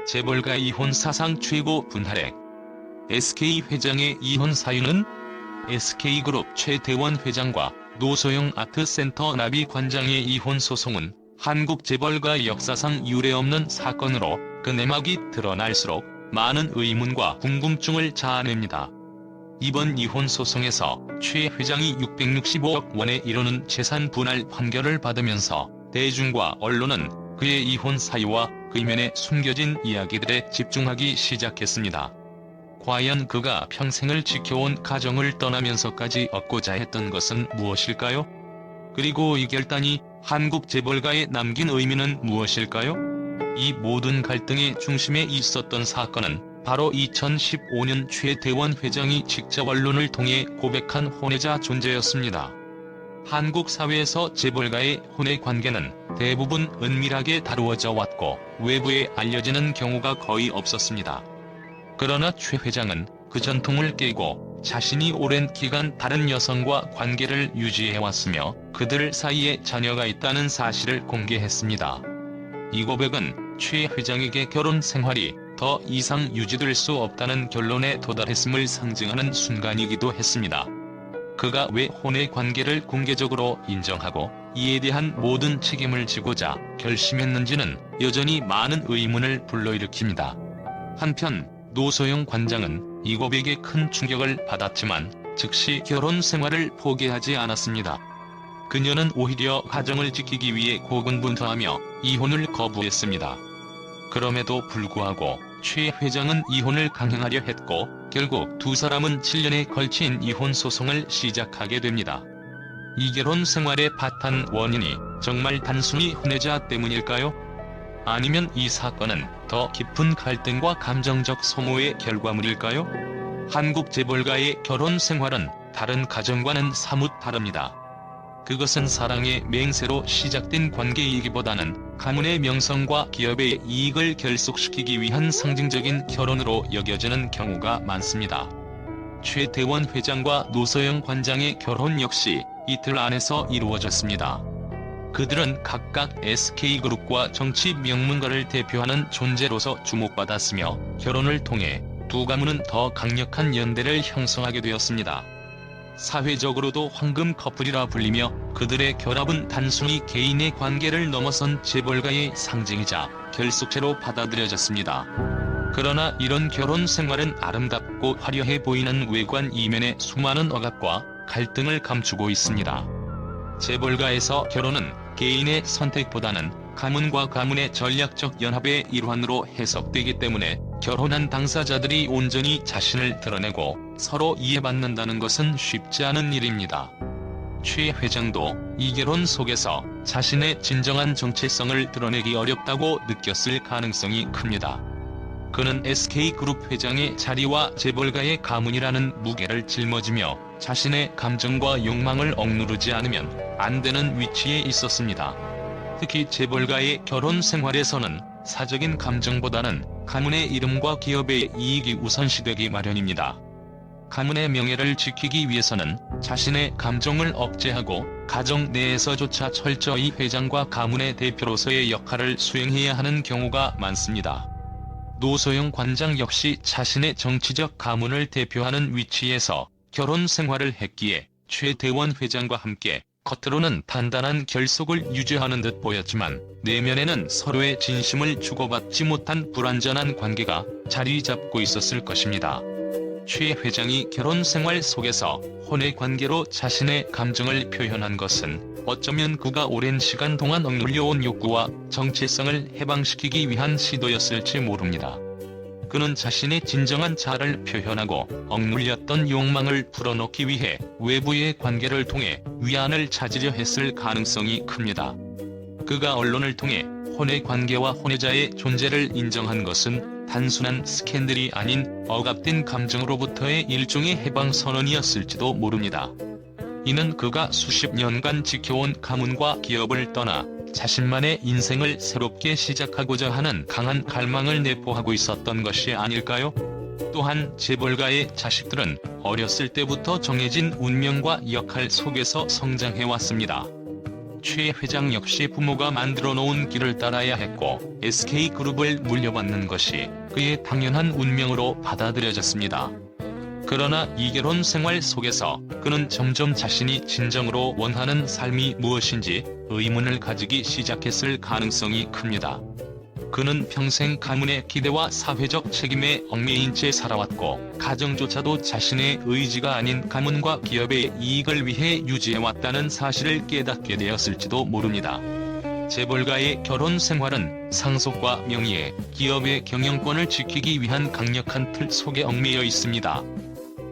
재벌가 이혼 사상 최고 분할액. SK 회장의 이혼 사유는 SK그룹 최대원 회장과 노소영 아트센터 나비 관장의 이혼 소송은 한국 재벌가 역사상 유례없는 사건으로 그 내막이 드러날수록 많은 의문과 궁금증을 자아냅니다. 이번 이혼 소송에서 최 회장이 665억 원에 이르는 재산 분할 판결을 받으면서 대중과 언론은 그의 이혼 사유와 그 이면에 숨겨진 이야기들에 집중하기 시작했습니다. 과연 그가 평생을 지켜온 가정을 떠나면서까지 얻고자 했던 것은 무엇일까요? 그리고 이 결단이 한국 재벌가에 남긴 의미는 무엇일까요? 이 모든 갈등의 중심에 있었던 사건은 바로 2015년 최대원 회장이 직접 언론을 통해 고백한 혼외자 존재였습니다. 한국 사회에서 재벌가의 혼외 관계는 대부분 은밀하게 다루어져 왔고 외부에 알려지는 경우가 거의 없었습니다. 그러나 최 회장은 그 전통을 깨고 자신이 오랜 기간 다른 여성과 관계를 유지해왔으며 그들 사이에 자녀가 있다는 사실을 공개했습니다. 이 고백은 최 회장에게 결혼 생활이 더 이상 유지될 수 없다는 결론에 도달했음을 상징하는 순간이기도 했습니다. 그가 왜 혼외 관계를 공개적으로 인정하고 이에 대한 모든 책임을 지고자 결심했는지는 여전히 많은 의문을 불러일으킵니다. 한편 노소영 관장은 이 고백에 큰 충격을 받았지만 즉시 결혼 생활을 포기하지 않았습니다. 그녀는 오히려 가정을 지키기 위해 고군분투하며 이혼을 거부했습니다. 그럼에도 불구하고 최 회장은 이혼을 강행하려 했고 결국 두 사람은 7년에 걸친 이혼 소송을 시작하게 됩니다. 이 결혼 생활의 바탕 원인이 정말 단순히 혼외자 때문일까요? 아니면 이 사건은 더 깊은 갈등과 감정적 소모의 결과물일까요? 한국 재벌가의 결혼 생활은 다른 가정과는 사뭇 다릅니다. 그것은 사랑의 맹세로 시작된 관계이기보다는 가문의 명성과 기업의 이익을 결속시키기 위한 상징적인 결혼으로 여겨지는 경우가 많습니다. 최대원 회장과 노소영 관장의 결혼 역시 이틀 안에서 이루어졌습니다. 그들은 각각 SK그룹과 정치 명문가를 대표하는 존재로서 주목받았으며 결혼을 통해 두 가문은 더 강력한 연대를 형성하게 되었습니다. 사회적으로도 황금 커플이라 불리며 그들의 결합은 단순히 개인의 관계를 넘어선 재벌가의 상징이자 결속체로 받아들여졌습니다. 그러나 이런 결혼 생활은 아름답고 화려해 보이는 외관 이면에 수많은 억압과 갈등을 감추고 있습니다. 재벌가에서 결혼은 개인의 선택보다는 가문과 가문의 전략적 연합의 일환으로 해석되기 때문에 결혼한 당사자들이 온전히 자신을 드러내고 서로 이해받는다는 것은 쉽지 않은 일입니다. 최 회장도 이 결혼 속에서 자신의 진정한 정체성을 드러내기 어렵다고 느꼈을 가능성이 큽니다. 그는 SK그룹 회장의 자리와 재벌가의 가문이라는 무게를 짊어지며 자신의 감정과 욕망을 억누르지 않으면 안 되는 위치에 있었습니다. 특히 재벌가의 결혼 생활에서는 사적인 감정보다는 가문의 이름과 기업의 이익이 우선시되기 마련입니다. 가문의 명예를 지키기 위해서는 자신의 감정을 억제하고 가정 내에서조차 철저히 회장과 가문의 대표로서의 역할을 수행해야 하는 경우가 많습니다. 노소영 관장 역시 자신의 정치적 가문을 대표하는 위치에서 결혼 생활을 했기에 최대원 회장과 함께 겉으로는 단단한 결속을 유지하는 듯 보였지만 내면에는 서로의 진심을 주고받지 못한 불완전한 관계가 자리 잡고 있었을 것입니다. 최 회장이 결혼 생활 속에서 혼외 관계로 자신의 감정을 표현한 것은 어쩌면 그가 오랜 시간 동안 억눌려온 욕구와 정체성을 해방시키기 위한 시도였을지 모릅니다. 그는 자신의 진정한 자아를 표현하고 억눌렸던 욕망을 풀어놓기 위해 외부의 관계를 통해 위안을 찾으려 했을 가능성이 큽니다. 그가 언론을 통해 혼외 관계와 혼외자의 존재를 인정한 것은 단순한 스캔들이 아닌 억압된 감정으로부터의 일종의 해방선언이었을지도 모릅니다. 이는 그가 수십 년간 지켜온 가문과 기업을 떠나 자신만의 인생을 새롭게 시작하고자 하는 강한 갈망을 내포하고 있었던 것이 아닐까요? 또한 재벌가의 자식들은 어렸을 때부터 정해진 운명과 역할 속에서 성장해왔습니다. 최 회장 역시 부모가 만들어 놓은 길을 따라야 했고 SK그룹을 물려받는 것이 그의 당연한 운명으로 받아들여졌습니다. 그러나 이 결혼 생활 속에서 그는 점점 자신이 진정으로 원하는 삶이 무엇인지 의문을 가지기 시작했을 가능성이 큽니다. 그는 평생 가문의 기대와 사회적 책임에 얽매인 채 살아왔고 가정조차도 자신의 의지가 아닌 가문과 기업의 이익을 위해 유지해왔다는 사실을 깨닫게 되었을지도 모릅니다. 재벌가의 결혼 생활은 상속과 명예, 기업의 경영권을 지키기 위한 강력한 틀 속에 얽매여 있습니다.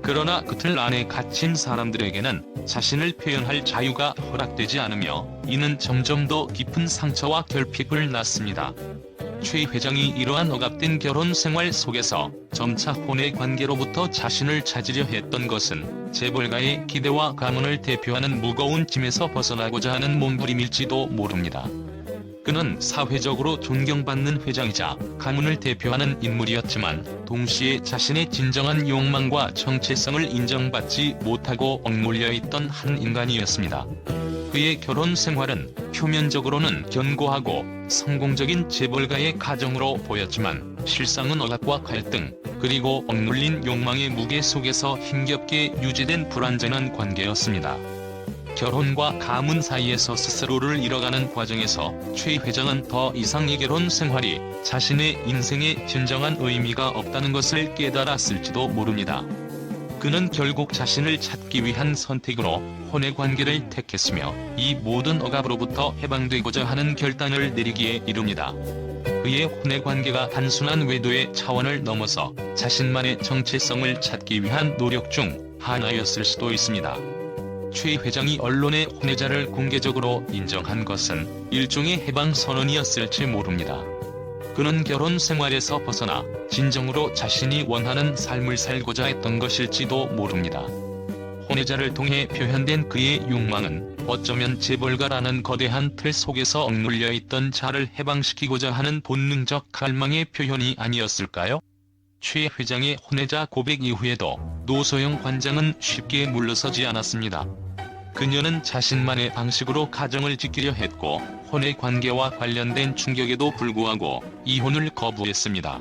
그러나 그 틀 안에 갇힌 사람들에게는 자신을 표현할 자유가 허락되지 않으며 이는 점점 더 깊은 상처와 결핍을 낳습니다. 최 회장이 이러한 억압된 결혼 생활 속에서 점차 혼의 관계로부터 자신을 찾으려 했던 것은 재벌가의 기대와 가문을 대표하는 무거운 짐에서 벗어나고자 하는 몸부림일지도 모릅니다. 그는 사회적으로 존경받는 회장이자 가문을 대표하는 인물이었지만 동시에 자신의 진정한 욕망과 정체성을 인정받지 못하고 억눌려 있던 한 인간이었습니다. 그의 결혼 생활은 표면적으로는 견고하고 성공적인 재벌가의 가정으로 보였지만 실상은 억압과 갈등, 그리고 억눌린 욕망의 무게 속에서 힘겹게 유지된 불완전한 관계였습니다. 결혼과 가문 사이에서 스스로를 잃어가는 과정에서 최 회장은 더 이상 이 결혼 생활이 자신의 인생에 진정한 의미가 없다는 것을 깨달았을지도 모릅니다. 그는 결국 자신을 찾기 위한 선택으로 혼의 관계를 택했으며 이 모든 억압으로부터 해방되고자 하는 결단을 내리기에 이릅니다. 그의 혼의 관계가 단순한 외도의 차원을 넘어서 자신만의 정체성을 찾기 위한 노력 중 하나였을 수도 있습니다. 최 회장이 언론에 혼외자를 공개적으로 인정한 것은 일종의 해방 선언이었을지 모릅니다. 그는 결혼 생활에서 벗어나 진정으로 자신이 원하는 삶을 살고자 했던 것일지도 모릅니다. 혼외자를 통해 표현된 그의 욕망은 어쩌면 재벌가라는 거대한 틀 속에서 억눌려 있던 자를 해방시키고자 하는 본능적 갈망의 표현이 아니었을까요? 최 회장의 혼외자 고백 이후에도 노소영 관장은 쉽게 물러서지 않았습니다. 그녀는 자신만의 방식으로 가정을 지키려 했고 혼의 관계와 관련된 충격에도 불구하고 이혼을 거부했습니다.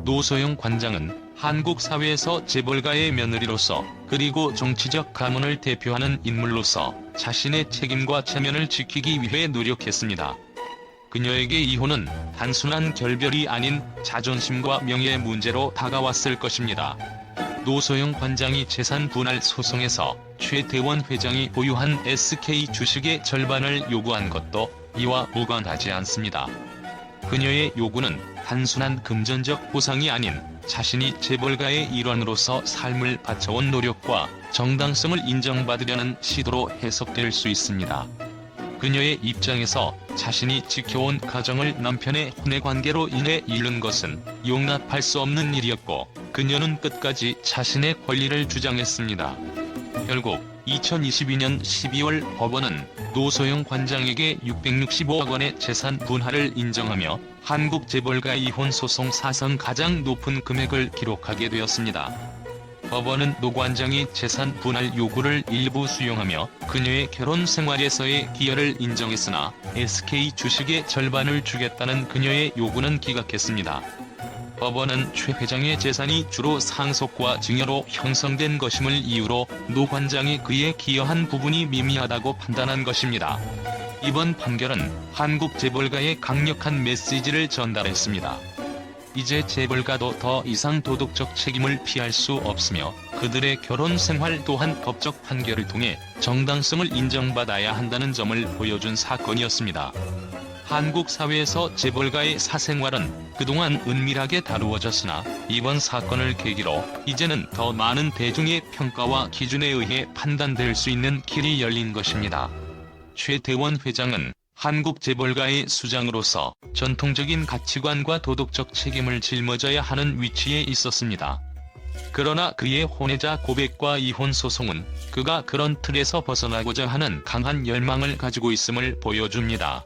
노소영 관장은 한국 사회에서 재벌가의 며느리로서 그리고 정치적 가문을 대표하는 인물로서 자신의 책임과 체면을 지키기 위해 노력했습니다. 그녀에게 이혼은 단순한 결별이 아닌 자존심과 명예의 문제로 다가왔을 것입니다. 노소영 관장이 재산 분할 소송에서 최대원 회장이 보유한 SK 주식의 절반을 요구한 것도 이와 무관하지 않습니다. 그녀의 요구는 단순한 금전적 보상이 아닌 자신이 재벌가의 일원으로서 삶을 바쳐온 노력과 정당성을 인정받으려는 시도로 해석될 수 있습니다. 그녀의 입장에서 자신이 지켜온 가정을 남편의 혼외 관계로 인해 잃는 것은 용납할 수 없는 일이었고 그녀는 끝까지 자신의 권리를 주장했습니다. 결국 2022년 12월 법원은 노소영 관장에게 665억 원의 재산 분할을 인정하며 한국 재벌가 이혼 소송 사상 가장 높은 금액을 기록하게 되었습니다. 법원은 노 관장이 재산 분할 요구를 일부 수용하며 그녀의 결혼 생활에서의 기여를 인정했으나 SK 주식의 절반을 주겠다는 그녀의 요구는 기각했습니다. 법원은 최 회장의 재산이 주로 상속과 증여로 형성된 것임을 이유로 노 관장이 그에 기여한 부분이 미미하다고 판단한 것입니다. 이번 판결은 한국 재벌가에 강력한 메시지를 전달했습니다. 이제 재벌가도 더 이상 도덕적 책임을 피할 수 없으며 그들의 결혼 생활 또한 법적 판결을 통해 정당성을 인정받아야 한다는 점을 보여준 사건이었습니다. 한국 사회에서 재벌가의 사생활은 그동안 은밀하게 다루어졌으나 이번 사건을 계기로 이제는 더 많은 대중의 평가와 기준에 의해 판단될 수 있는 길이 열린 것입니다. 최대원 회장은 한국 재벌가의 수장으로서 전통적인 가치관과 도덕적 책임을 짊어져야 하는 위치에 있었습니다. 그러나 그의 혼외자 고백과 이혼 소송은 그가 그런 틀에서 벗어나고자 하는 강한 열망을 가지고 있음을 보여줍니다.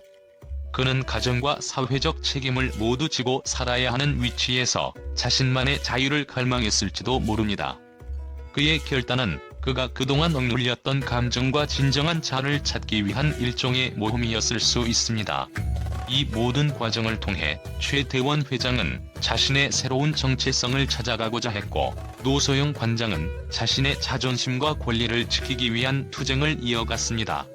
그는 가정과 사회적 책임을 모두 지고 살아야 하는 위치에서 자신만의 자유를 갈망했을지도 모릅니다. 그의 결단은 그가 그동안 억눌렸던 감정과 진정한 자아를 찾기 위한 일종의 모험이었을 수 있습니다. 이 모든 과정을 통해 최대원 회장은 자신의 새로운 정체성을 찾아가고자 했고, 노소영 관장은 자신의 자존심과 권리를 지키기 위한 투쟁을 이어갔습니다.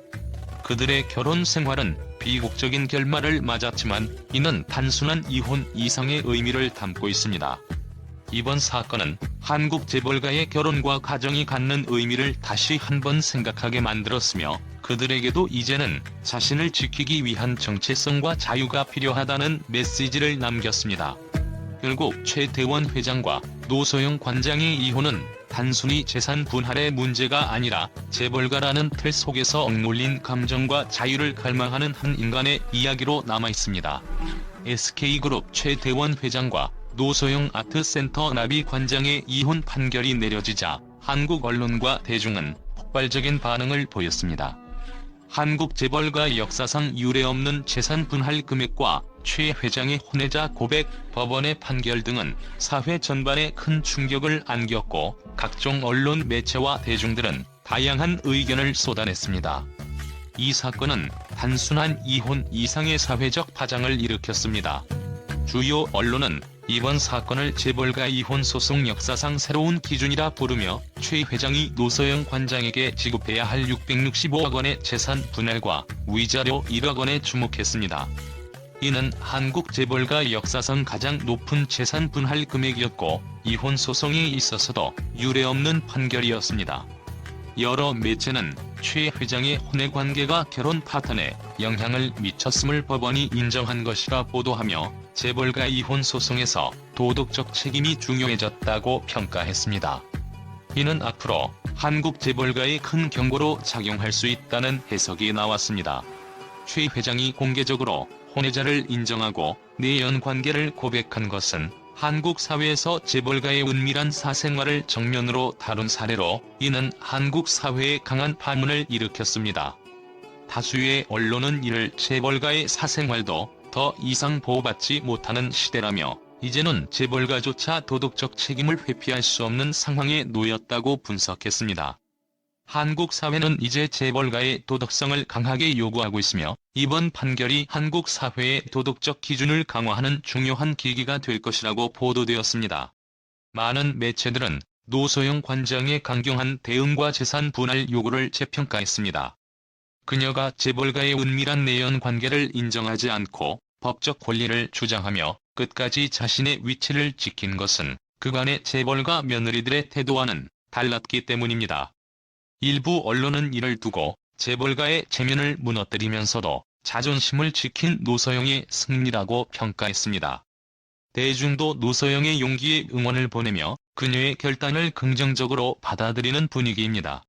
그들의 결혼 생활은 비극적인 결말을 맞았지만 이는 단순한 이혼 이상의 의미를 담고 있습니다. 이번 사건은 한국 재벌가의 결혼과 가정이 갖는 의미를 다시 한번 생각하게 만들었으며, 그들에게도 이제는 자신을 지키기 위한 정체성과 자유가 필요하다는 메시지를 남겼습니다. 결국 최대원 회장과 노소영 관장의 이혼은 단순히 재산 분할의 문제가 아니라 재벌가라는 틀 속에서 억눌린 감정과 자유를 갈망하는 한 인간의 이야기로 남아있습니다. SK그룹 최대원 회장과 노소영 아트센터 나비 관장의 이혼 판결이 내려지자 한국 언론과 대중은 폭발적인 반응을 보였습니다. 한국 재벌가 역사상 유례없는 재산 분할 금액과 최 회장의 혼외자 고백, 법원의 판결 등은 사회 전반에 큰 충격을 안겼고, 각종 언론 매체와 대중들은 다양한 의견을 쏟아냈습니다. 이 사건은 단순한 이혼 이상의 사회적 파장을 일으켰습니다. 주요 언론은 이번 사건을 재벌가 이혼 소송 역사상 새로운 기준이라 부르며 최 회장이 노소영 관장에게 지급해야 할 665억 원의 재산 분할과 위자료 1억 원에 주목했습니다. 이는 한국 재벌가 역사상 가장 높은 재산 분할 금액이었고, 이혼 소송에 있어서도 유례없는 판결이었습니다. 여러 매체는 최 회장의 혼외 관계가 결혼 파탄에 영향을 미쳤음을 법원이 인정한 것이라 보도하며, 재벌가 이혼 소송에서 도덕적 책임이 중요해졌다고 평가했습니다. 이는 앞으로 한국 재벌가의 큰 경고로 작용할 수 있다는 해석이 나왔습니다. 최 회장이 공개적으로 혼외자를 인정하고 내연 관계를 고백한 것은 한국 사회에서 재벌가의 은밀한 사생활을 정면으로 다룬 사례로, 이는 한국 사회에 강한 파문을 일으켰습니다. 다수의 언론은 이를 재벌가의 사생활도 더 이상 보호받지 못하는 시대라며, 이제는 재벌가조차 도덕적 책임을 회피할 수 없는 상황에 놓였다고 분석했습니다. 한국 사회는 이제 재벌가의 도덕성을 강하게 요구하고 있으며, 이번 판결이 한국 사회의 도덕적 기준을 강화하는 중요한 계기가 될 것이라고 보도되었습니다. 많은 매체들은 노소영 관장의 강경한 대응과 재산 분할 요구를 재평가했습니다. 그녀가 재벌가의 은밀한 내연 관계를 인정하지 않고 법적 권리를 주장하며 끝까지 자신의 위치를 지킨 것은 그간의 재벌가 며느리들의 태도와는 달랐기 때문입니다. 일부 언론은 이를 두고 재벌가의 체면을 무너뜨리면서도 자존심을 지킨 노소영의 승리라고 평가했습니다. 대중도 노소영의 용기에 응원을 보내며 그녀의 결단을 긍정적으로 받아들이는 분위기입니다.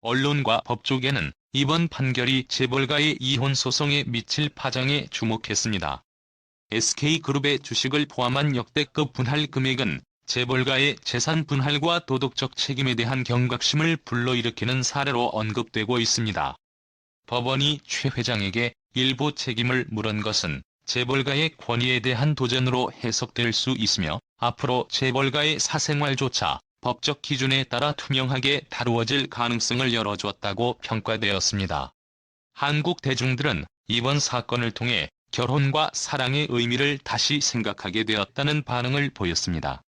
언론과 법조계는 이번 판결이 재벌가의 이혼 소송에 미칠 파장에 주목했습니다. SK그룹의 주식을 포함한 역대급 분할 금액은 재벌가의 재산 분할과 도덕적 책임에 대한 경각심을 불러일으키는 사례로 언급되고 있습니다. 법원이 최 회장에게 일부 책임을 물은 것은 재벌가의 권위에 대한 도전으로 해석될 수 있으며, 앞으로 재벌가의 사생활조차 법적 기준에 따라 투명하게 다루어질 가능성을 열어주었다고 평가되었습니다. 한국 대중들은 이번 사건을 통해 결혼과 사랑의 의미를 다시 생각하게 되었다는 반응을 보였습니다.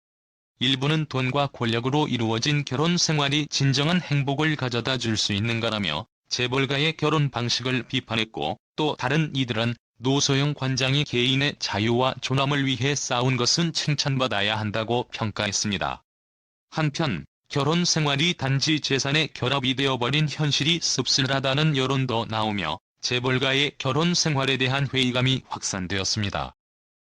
일부는 돈과 권력으로 이루어진 결혼 생활이 진정한 행복을 가져다 줄 수 있는가라며 재벌가의 결혼 방식을 비판했고, 또 다른 이들은 노소영 관장이 개인의 자유와 존엄을 위해 싸운 것은 칭찬받아야 한다고 평가했습니다. 한편 결혼 생활이 단지 재산의 결합이 되어버린 현실이 씁쓸하다는 여론도 나오며 재벌가의 결혼 생활에 대한 회의감이 확산되었습니다.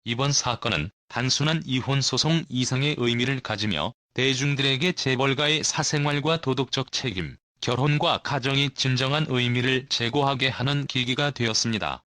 이번 사건은 단순한 이혼 소송 이상의 의미를 가지며 대중들에게 재벌가의 사생활과 도덕적 책임, 결혼과 가정이 진정한 의미를 제고하게 하는 계기가 되었습니다.